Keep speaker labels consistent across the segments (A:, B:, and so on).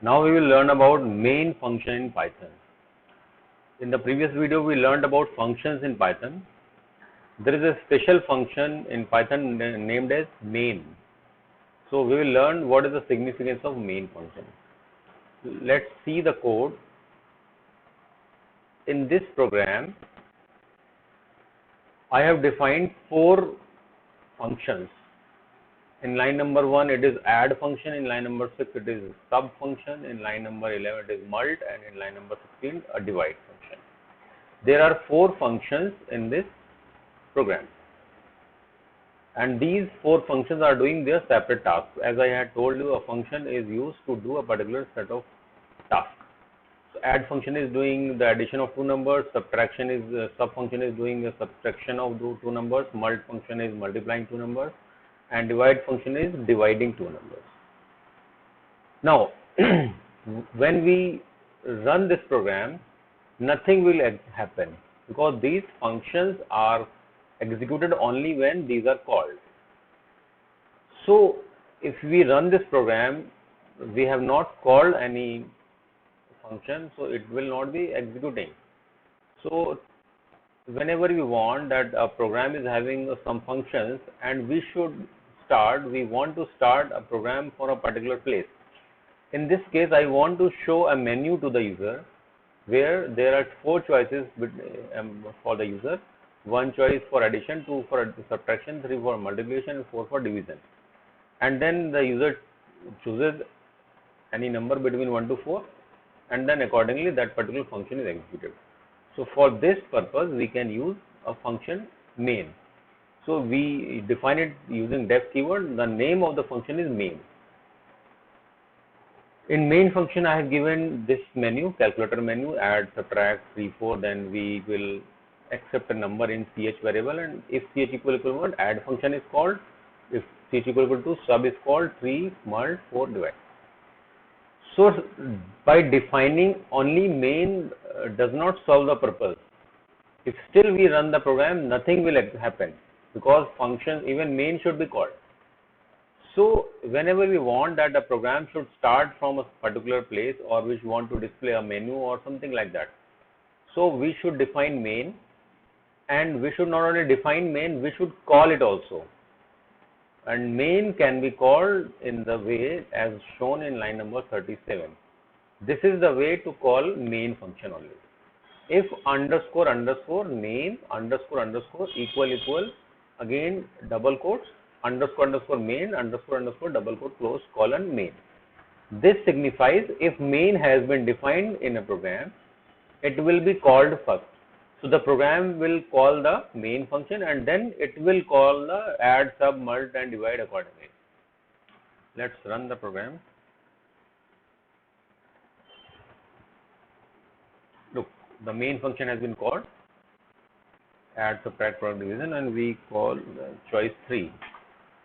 A: Now we will learn about main function in Python. In the previous video we learned about functions in Python. There is a special function in Python named as main. So we will learn what is the significance of main function. Let's see the code. In this program, I have defined 4 functions. In line number 1 it is add function, in line number 6 it is sub function, in line number 11 it is mult, and in line number 16 a divide function. There are 4 functions in this program, and these 4 functions are doing their separate tasks. As I had told you, a function is used to do a particular set of tasks. So add function is doing the addition of 2 numbers, subtraction is sub function is doing the subtraction of 2 numbers, mult function is multiplying 2 numbers, and divide function is dividing 2 numbers. Now when we run this program, nothing will happen because these functions are executed only when these are called. So if we run this program, we have not called any function, so it will not be executing. So whenever we want that a program is having some functions and we want to start a program for a particular place. In this case, I want to show a menu to the user where there are 4 choices for the user. 1 choice for addition, 2 for subtraction, 3 for multiplication, and 4 for division. And then the user chooses any number between 1 to 4, and then accordingly that particular function is executed. So for this purpose we can use a function main. So we define it using def keyword. The name of the function is main. In main function I have given this menu, calculator menu, add, subtract, 3, 4, then we will accept a number in ch variable, and if ch equal 1, add function is called. If ch equal 2, sub is called, 3 mult, 4 divide. So by defining only main does not solve the purpose. If still we run the program, nothing will happen because function, even main should be called. So whenever we want that the program should start from a particular place, or we want to display a menu or something like that, so we should define main, and we should not only define main, we should call it also. And main can be called in the way as shown in line number 37. This is the way to call main function only. If underscore underscore name underscore underscore equal again double quotes underscore underscore main underscore underscore double quote close colon main. This signifies if main has been defined in a program, it will be called first. So the program will call the main function and then it will call the add, sub, mult and divide accordingly. Let's run the program. Look, the main function has been called, add, subtract, product, division, and we call choice 3.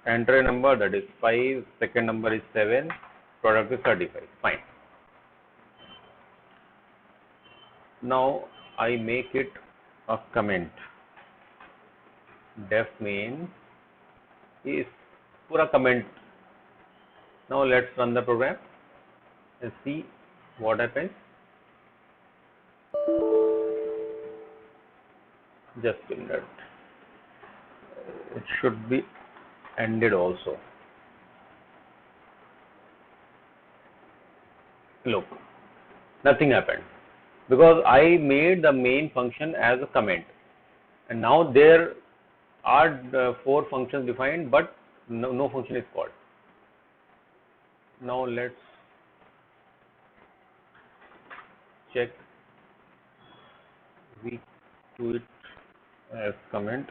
A: Enter a number, that is 5, second number is 7, product is 35. Fine. Now I make it a comment. Def main is pura comment. Now let's run the program and see what happens. Just a minute. It should be ended also. Look, nothing happened because I made the main function as a comment, and now there are 4 functions defined, but no function is called. Now let's check. We do it as comment,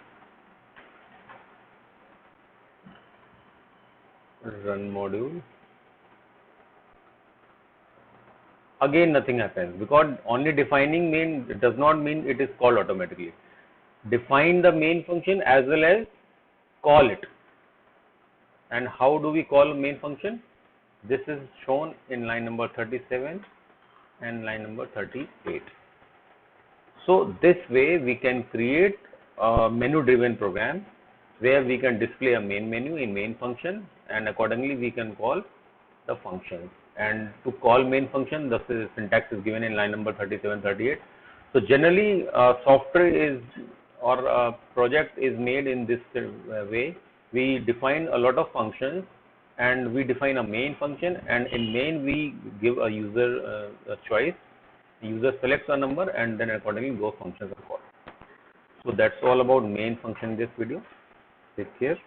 A: run module. Again nothing happens because only defining main does not mean it is called automatically. Define the main function as well as call it. And how do we call main function? This is shown in line number 37 and line number 38. So this way we can create a menu driven program where we can display a main menu in main function, and accordingly we can call the functions. and to call main function, the syntax is given in line number 37, 38. So generally, software is or a project is made in this way. We define a lot of functions and we define a main function, and in main we give a user a choice. User selects a number and then accordingly those functions are called. So that's all about main function in this video. Take care.